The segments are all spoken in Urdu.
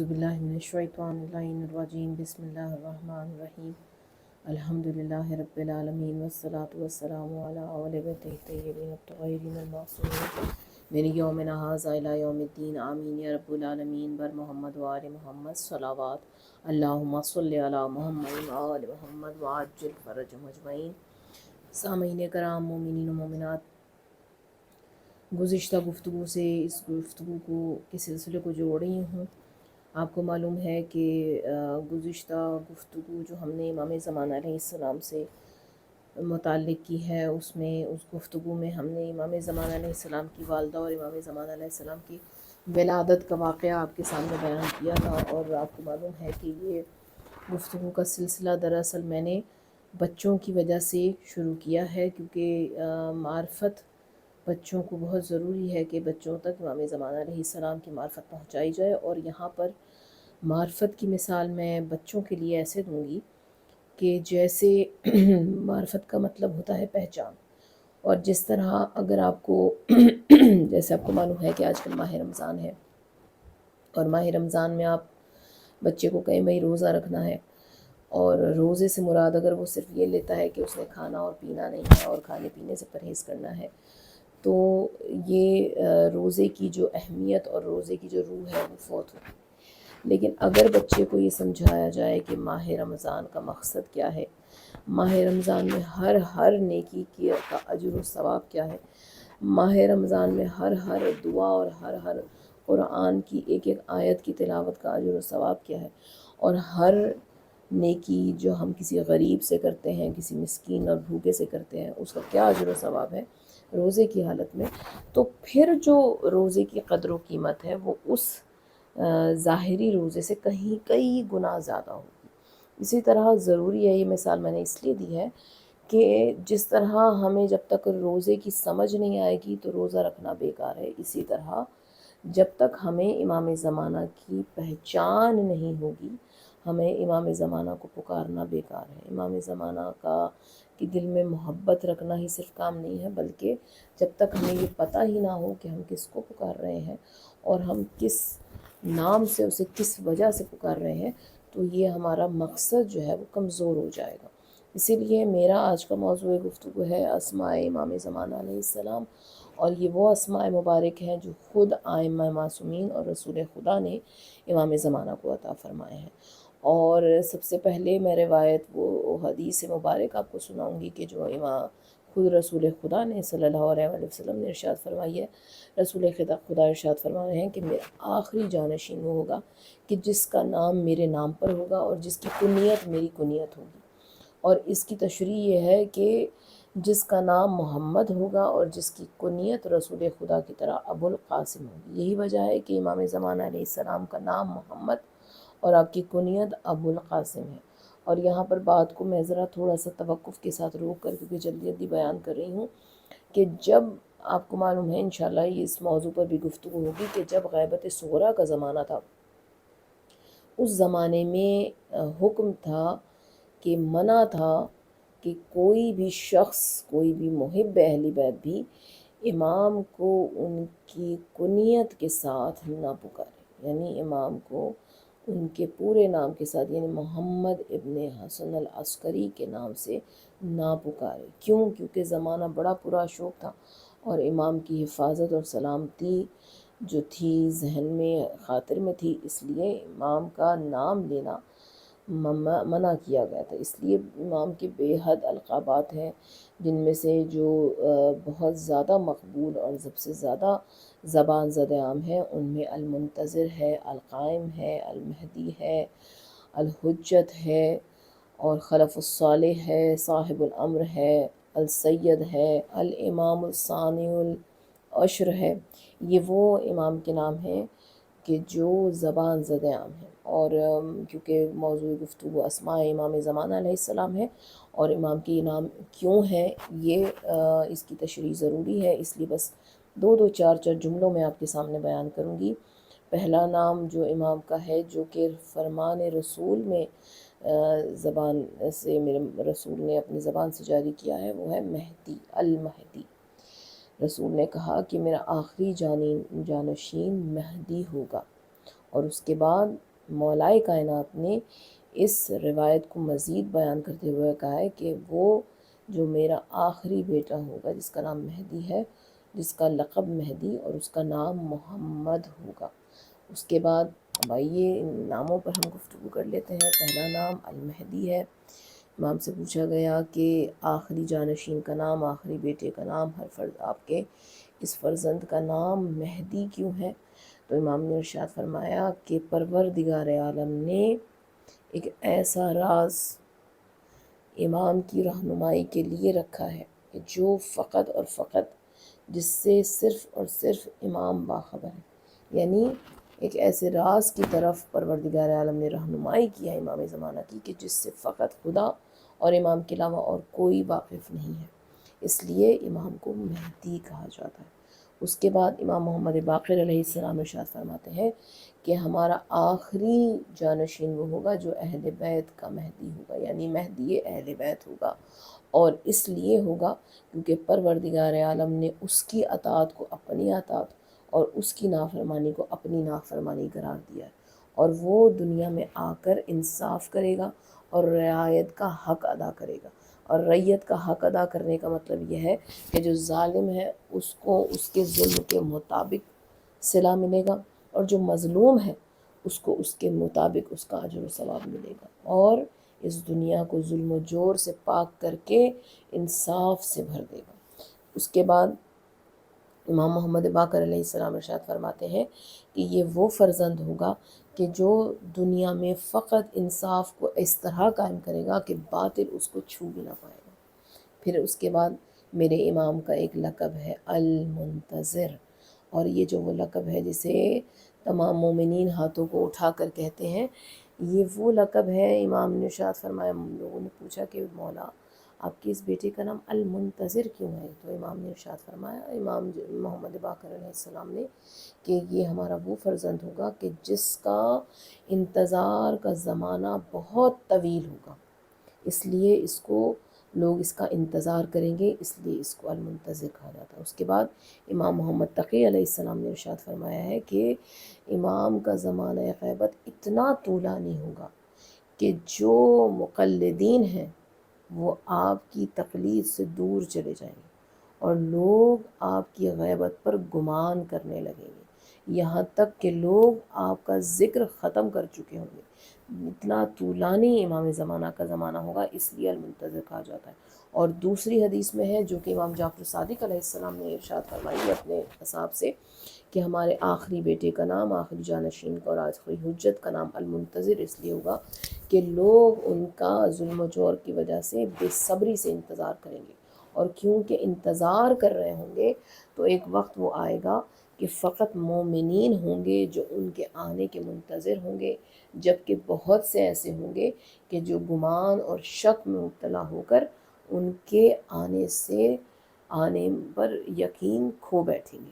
باللہ من الشیطان الرجیم بسم اللہ الرحمن الرحیم الحمدللہ رب العالمین والصلاة والسلام علی آل بیتہ الطیبین الطاہرین المعصومین من یومنا ھذا الی یوم الدین آمین یا رب العالمین بر محمد و آل محمد صلوات اللہم صلی علی محمد و آل محمد وعجل فرجهم اجمعین۔ سامعین کرام، مومنین و مومنات، گزشتہ گفتگو سے اس گفتگو کے سلسلے کو جوڑ رہی ہوں۔ آپ کو معلوم ہے کہ گزشتہ گفتگو جو ہم نے امام زمانہ علیہ السلام سے متعلق کی ہے، اس گفتگو میں ہم نے امام زمانہ علیہ السلام کی والدہ اور امام زمانہ علیہ السلام کی ولادت کا واقعہ آپ کے سامنے بیان کیا تھا، اور آپ کو معلوم ہے کہ یہ گفتگو کا سلسلہ دراصل میں نے بچوں کی وجہ سے شروع کیا ہے، کیونکہ معرفت بچوں کو بہت ضروری ہے کہ بچوں تک امام زمانہ علیہ السلام کی معرفت پہنچائی جائے۔ اور یہاں پر معرفت کی مثال میں بچوں کے لیے ایسے دوں گی کہ جیسے معرفت کا مطلب ہوتا ہے پہچان، اور جس طرح اگر آپ کو جیسے آپ کو معلوم ہے کہ آج کل ماہ رمضان ہے، اور ماہ رمضان میں آپ بچے کو کہیں بھائی روزہ رکھنا ہے، اور روزے سے مراد اگر وہ صرف یہ لیتا ہے کہ اس نے کھانا اور پینا نہیں ہے اور کھانے پینے سے پرہیز کرنا ہے، تو یہ روزے کی جو اہمیت اور روزے کی جو روح ہے وہ فوت ہوتی ہے۔ لیکن اگر بچے کو یہ سمجھایا جائے کہ ماہ رمضان کا مقصد کیا ہے، ماہ رمضان میں ہر نیکی کا اجر و ثواب کیا ہے، ماہ رمضان میں ہر دعا اور ہر قرآن کی ایک آیت کی تلاوت کا اجر و ثواب کیا ہے، اور ہر نیکی جو ہم کسی غریب سے کرتے ہیں، کسی مسکین اور بھوکے سے کرتے ہیں، اس کا کیا اجر و ثواب ہے روزے کی حالت میں، تو پھر جو روزے کی قدر و قیمت ہے وہ اس ظاہری روزے سے کئی گنا زیادہ ہوگی۔ اسی طرح ضروری ہے، یہ مثال میں نے اس لیے دی ہے کہ جس طرح ہمیں جب تک روزے کی سمجھ نہیں آئے گی تو روزہ رکھنا بیکار ہے، اسی طرح جب تک ہمیں امام زمانہ کی پہچان نہیں ہوگی، ہمیں امام زمانہ کو پکارنا بیکار ہے۔ امام زمانہ کہ دل میں محبت رکھنا ہی صرف کام نہیں ہے، بلکہ جب تک ہمیں یہ پتہ ہی نہ ہو کہ ہم کس کو پکار رہے ہیں اور ہم کس نام سے اسے کس وجہ سے پکار رہے ہیں، تو یہ ہمارا مقصد جو ہے وہ کمزور ہو جائے گا۔ اسی لیے میرا آج کا موضوع گفتگو ہے اسماء امام زمانہ علیہ السلام، اور یہ وہ اسماء مبارک ہیں جو خود ائمہ معصومین اور رسول خدا نے امام زمانہ کو عطا فرمائے ہیں۔ اور سب سے پہلے میں روایت وہ حدیث مبارک آپ کو سناؤں گی کہ جو خود رسول خدا نے صلی اللہ علیہ وسلم نے ارشاد فرمائی ہے۔ رسول خدا ارشاد فرما رہے ہیں کہ میرا آخری جانشین وہ ہوگا کہ جس کا نام میرے نام پر ہوگا اور جس کی کنیت میری کنیت ہوگی، اور اس کی تشریح یہ ہے کہ جس کا نام محمد ہوگا اور جس کی کنیت رسول خدا کی طرح ابو القاسم ہوگی۔ یہی وجہ ہے کہ امام زمانہ علیہ السلام کا نام محمد اور آپ کی کنیت ابو القاسم ہے۔ اور یہاں پر بات کو میں ذرا تھوڑا سا توقف کے ساتھ روک کر، کیونکہ جلدی بیان کر رہی ہوں، کہ جب آپ کو معلوم ہے انشاءاللہ یہ اس موضوع پر بھی گفتگو ہوگی کہ جب غیبت صغریٰ کا زمانہ تھا، اس زمانے میں حکم تھا کہ منع تھا کہ کوئی بھی شخص، کوئی بھی محب اہل بیت بھی امام کو ان کی کنیت کے ساتھ نہ پکارے، یعنی امام کو ان کے پورے نام کے ساتھ، یعنی محمد ابن حسن العسکری کے نام سے نہ پکارے۔ کیونکہ زمانہ بڑا پراشوب تھا، اور امام کی حفاظت اور سلامتی جو تھی ذہن میں خاطر میں تھی، اس لیے امام کا نام لینا منع کیا گیا تھا۔ اس لیے امام کے بے حد القابات ہیں، جن میں سے جو بہت زیادہ مقبول اور سب سے زیادہ زبان زد عام ہے، ان میں المنتظر ہے، القائم ہے، المہدی ہے، الحجت ہے، اور خلف الصالح ہے، صاحب الامر ہے، السید ہے، الامام الثانی العشر ہے۔ یہ وہ امام کے نام ہیں کہ جو زبان زد عام ہیں۔ اور کیونکہ موضوع گفتگو اسماء امام زمانہ علیہ السلام ہے، اور امام کے نام کیوں ہیں یہ اس کی تشریح ضروری ہے، اس لیے بس دو چار جملوں میں آپ کے سامنے بیان کروں گی۔ پہلا نام جو امام کا ہے، جو کہ فرمان رسول میں زبان سے میرے رسول نے اپنی زبان سے جاری کیا ہے، وہ ہے مہدی، المہدی۔ رسول نے کہا کہ میرا آخری جانشین مہدی ہوگا، اور اس کے بعد مولائے کائنات نے اس روایت کو مزید بیان کرتے ہوئے کہا ہے کہ وہ جو میرا آخری بیٹا ہوگا جس کا نام مہدی ہے، جس کا لقب مہدی اور اس کا نام محمد ہوگا۔ اس کے بعد اب آئیے ان ناموں پر ہم گفتگو کر لیتے ہیں۔ پہلا نام المہدی ہے۔ امام سے پوچھا گیا کہ آخری جانشین کا نام، آخری بیٹے کا نام، ہر فرد آپ کے اس فرزند کا نام مہدی کیوں ہے؟ تو امام نے ارشاد فرمایا کہ پروردگار عالم نے ایک ایسا راز امام کی رہنمائی کے لیے رکھا ہے کہ جو فقط اور فقط جس سے صرف اور صرف امام باخبر ہے، یعنی ایک ایسے راز کی طرف پروردگار عالم نے رہنمائی کیا امام زمانہ کی کہ جس سے فقط خدا اور امام کے علاوہ اور کوئی واقف نہیں ہے، اس لیے امام کو مہدی کہا جاتا ہے۔ اس کے بعد امام محمد باقر علیہ السلام ارشاد فرماتے ہیں کہ ہمارا آخری جانشین وہ ہوگا جو اہل بیت کا مہدی ہوگا، یعنی مہدی اہل بیت ہوگا، اور اس لیے ہوگا کیونکہ پروردگار عالم نے اس کی اطاعت کو اپنی اطاعت اور اس کی نافرمانی کو اپنی نافرمانی قرار دیا ہے، اور وہ دنیا میں آ کر انصاف کرے گا اور رعایت کا حق ادا کرے گا۔ اور رعیت کا حق ادا کرنے کا مطلب یہ ہے کہ جو ظالم ہے اس کو اس کے ظلم کے مطابق صلہ ملے گا، اور جو مظلوم ہے اس کو اس کے مطابق اس کا اجر و ثواب ملے گا، اور اس دنیا کو ظلم و جور سے پاک کر کے انصاف سے بھر دے گا۔ اس کے بعد امام محمد باقر علیہ السلام ارشاد فرماتے ہیں کہ یہ وہ فرزند ہوگا کہ جو دنیا میں فقط انصاف کو اس طرح قائم کرے گا کہ باطل اس کو چھو بھی نہ پائے گا۔ پھر اس کے بعد میرے امام کا ایک لقب ہے المنتظر، اور یہ جو وہ لقب ہے جسے تمام مومنین ہاتھوں کو اٹھا کر کہتے ہیں، یہ وہ لقب ہے۔ امام نے ارشاد فرمایا، لوگوں نے پوچھا کہ مولا آپ کے اس بیٹے کا نام المنتظر کیوں ہے؟ تو امام نے ارشاد فرمایا، امام محمد باقر علیہ السلام نے، کہ یہ ہمارا وہ فرزند ہوگا کہ جس کا انتظار کا زمانہ بہت طویل ہوگا، اس لیے اس کو لوگ اس کا انتظار کریں گے، اس لیے اس کو المنتظر کہا جاتا ہے۔ اس کے بعد امام محمد تقی علیہ السلام نے ارشاد فرمایا ہے کہ امام کا زمانہ غیبت اتنا طولانی ہوگا کہ جو مقلدین ہیں وہ آپ کی تقلید سے دور چلے جائیں گے، اور لوگ آپ کی غیبت پر گمان کرنے لگیں گے، یہاں تک کہ لوگ آپ کا ذکر ختم کر چکے ہوں گے۔ اتنا طولانی امام زمانہ کا زمانہ ہوگا، اس لیے المنتظر کہا جاتا ہے۔ اور دوسری حدیث میں ہے جو کہ امام جعفر صادق علیہ السلام نے ارشاد فرمائی ہے اپنے اصحاب سے، کہ ہمارے آخری بیٹے کا نام، آخری جانشین کا اور آخری حجت کا نام المنتظر اس لیے ہوگا کہ لوگ ان کا ظلم و جور کی وجہ سے بے صبری سے انتظار کریں گے، اور کیونکہ انتظار کر رہے ہوں گے تو ایک وقت وہ آئے گا کہ فقط مومنین ہوں گے جو ان کے آنے کے منتظر ہوں گے، جبکہ بہت سے ایسے ہوں گے کہ جو گمان اور شک میں مبتلا ہو کر ان کے آنے پر یقین کھو بیٹھیں گے۔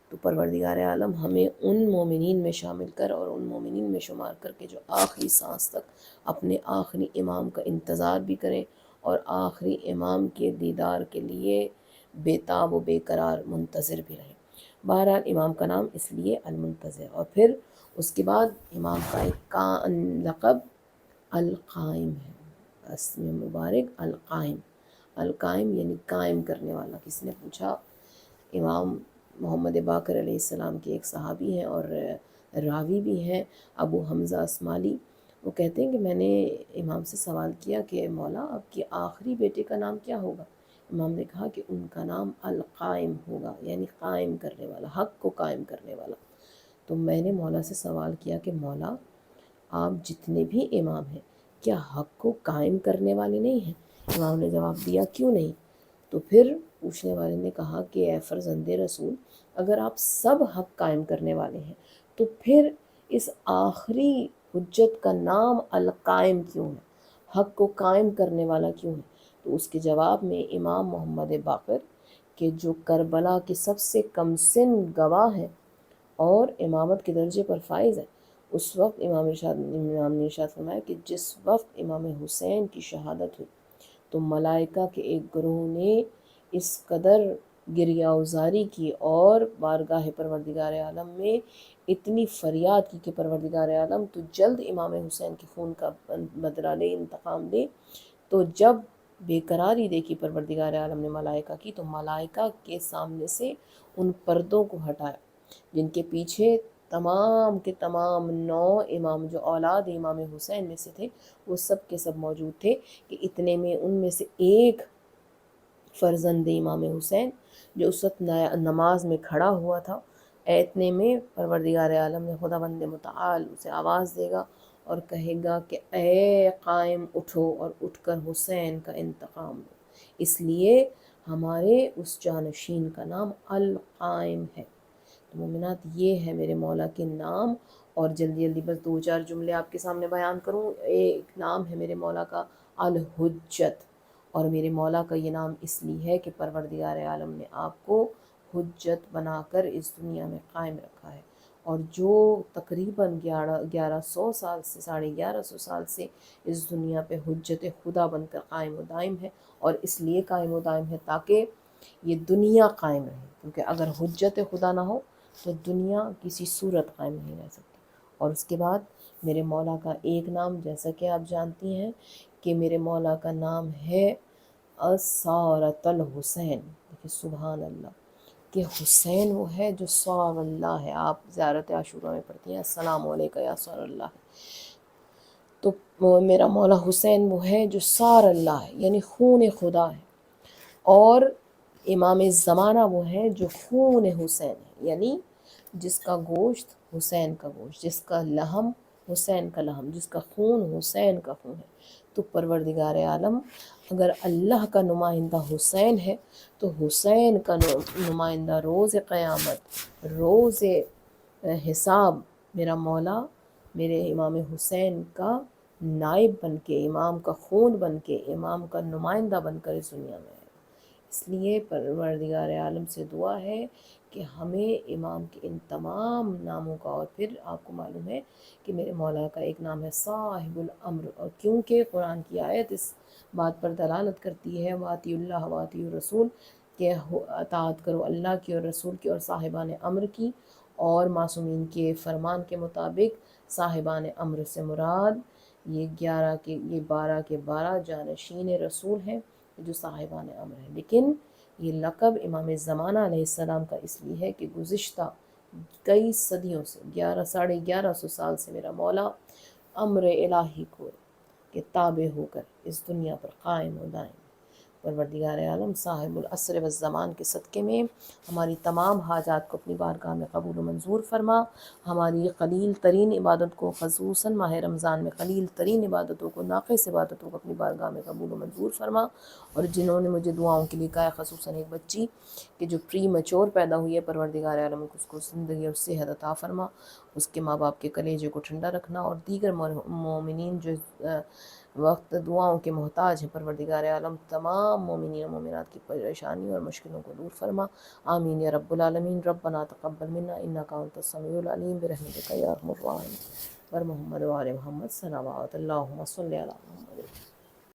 تو پروردگار عالم ہمیں ان مومنین میں شامل کر اور ان مومنین میں شمار کر کے جو آخری سانس تک اپنے آخری امام کا انتظار بھی کریں اور آخری امام کے دیدار کے لیے بے تاب و بے قرار منتظر بھی رہیں۔ بہرحال امام کا نام اس لیے المنتظر۔ اور پھر اس کے بعد امام کا ایک لقب القائم ہے، اسم مبارک القائم۔ القائم یعنی قائم کرنے والا۔ کسی نے پوچھا، امام محمد باقر علیہ السلام کے ایک صحابی ہیں اور راوی بھی ہیں، ابو حمزہ اسماعیلی، وہ کہتے ہیں کہ میں نے امام سے سوال کیا کہ مولا آپ کے آخری بیٹے کا نام کیا ہوگا؟ امام نے کہا کہ ان کا نام القائم ہوگا، یعنی قائم کرنے والا، حق کو قائم کرنے والا۔ تو میں نے مولا سے سوال کیا کہ مولا آپ جتنے بھی امام ہیں کیا حق کو قائم کرنے والے نہیں ہیں؟ امام نے جواب دیا کیوں نہیں؟ تو پھر پوچھنے والے نے کہا کہ اے فرزند رسول، اگر آپ سب حق قائم کرنے والے ہیں تو پھر اس آخری حجت کا نام القائم کیوں ہے؟ حق کو قائم کرنے والا کیوں ہے؟ تو اس کے جواب میں امام محمد باقر کہ جو کربلا کے سب سے کم سن گواہ ہیں اور امامت کے درجے پر فائز ہے، اس وقت امام نے ارشاد فرمایا کہ جس وقت امام حسین کی شہادت ہوئی تو ملائکہ کے ایک گروہ نے اس قدر گریہ وزاری کی اور بارگاہ پروردگار عالم میں اتنی فریاد کی کہ پروردگار عالم تو جلد امام حسین کے خون کا بدلہ لے، انتقام لے۔ تو جب بے قراری دیکھی پروردگار عالم نے ملائکہ کی، تو ملائکہ کے سامنے سے ان پردوں کو ہٹایا جن کے پیچھے تمام کے تمام 9 امام جو اولاد امام حسین میں سے تھے وہ سب کے سب موجود تھے، کہ اتنے میں ان میں سے ایک فرزند امام حسین جو اس وقت نماز میں کھڑا ہوا تھا، اتنے میں پروردگار عالم نے خدا بند متعال اسے آواز دے گا اور کہے گا کہ اے قائم اٹھو اور اٹھ کر حسین کا انتقام لو۔ اس لیے ہمارے اس جانشین کا نام القائم ہے۔ تو مومنات، یہ ہے میرے مولا کے نام، اور جلدی جلدی بس 2-4 جملے آپ کے سامنے بیان کروں۔ ایک نام ہے میرے مولا کا الحجت، اور میرے مولا کا یہ نام اس لیے ہے کہ پروردگار عالم نے آپ کو حجت بنا کر اس دنیا میں قائم رکھا ہے، اور جو تقریباً 1100 سال سے 1150 سال سے اس دنیا پہ حجت خدا بن کر قائم و دائم ہے، اور اس لیے قائم و دائم ہے تاکہ یہ دنیا قائم رہے، کیونکہ اگر حجت خدا نہ ہو تو دنیا کسی صورت قائم نہیں رہ سکتی۔ اور اس کے بعد میرے مولا کا ایک نام، جیسا کہ آپ جانتی ہیں کہ میرے مولا کا نام ہے اسارۃ الحسین۔ دیکھیں سبحان اللہ، کہ حسین وہ ہے جو سار اللہ ہے۔ آپ زیارت عاشورہ میں پڑھتی ہیں السلام علیکہ یا سار اللہ، تو میرا مولا حسین وہ ہے جو سار اللہ ہے، یعنی خون خدا ہے، اور امام زمانہ وہ ہے جو خون حسین ہے، یعنی جس کا گوشت حسین کا گوشت، جس کا لحم حسین کا لحم، جس کا خون حسین کا خون ہے۔ تو پروردگار عالم اگر اللہ کا نمائندہ حسین ہے تو حسین کا نمائندہ روز قیامت، روز حساب، میرا مولا میرے امام حسین کا نائب بن کے، امام کا خون بن کے، امام کا نمائندہ بن کر اس دنیا میں ہے۔ اس لیے پروردگار عالم سے دعا ہے کہ ہمیں امام کے ان تمام ناموں کا، اور پھر آپ کو معلوم ہے کہ میرے مولا کا ایک نام ہے صاحب الامر، اور کیونکہ قرآن کی آیت اس بات پر دلالت کرتی ہے واطیعوا اللہ واطیعوا الرسول، کہ اطاعت کرو اللہ کی اور رسول کی اور صاحبان امر کی، اور معصومین کے فرمان کے مطابق صاحبان امر سے مراد یہ 12 کے 12 جانشین رسول ہیں جو صاحبان امر ہیں۔ لیکن یہ لقب امام زمانہ علیہ السلام کا اس لیے ہے کہ گزشتہ کئی صدیوں سے 1150 سال سے میرا مولا امر الہی کو کے تابع ہو کر اس دنیا پر قائم و دائم۔ پروردگار عالم صاحب العصر والزمان کے صدقے میں ہماری تمام حاجات کو اپنی بارگاہ میں قبول و منظور فرما، ہماری قلیل ترین عبادت کو، خصوصاً ماہ رمضان میں قلیل ترین عبادتوں کو، ناقص عبادتوں کو اپنی بارگاہ میں قبول و منظور فرما۔ اور جنہوں نے مجھے دعاؤں کے لیے کہا ہے، خصوصاً ایک بچی کہ جو پری میچور پیدا ہوئی ہے، پروردگار عالم کو اس کو زندگی اور صحت عطا فرما، اس کے ماں باپ کے کلیجے کو ٹھنڈا رکھنا، اور دیگر مومنین جو وقت دعاؤں کے محتاج ہیں، پروردگار عالم تمام مومنین و مومنات کی پریشانی اور مشکلوں کو دور فرما۔ آمین یا رب العالمین۔ ربنا تقبل منا انک انت السمیع العلیم برحمتک یا ارحم الراحمین۔ محمد وآل محمد صلوات اللہم صلی علی محمد۔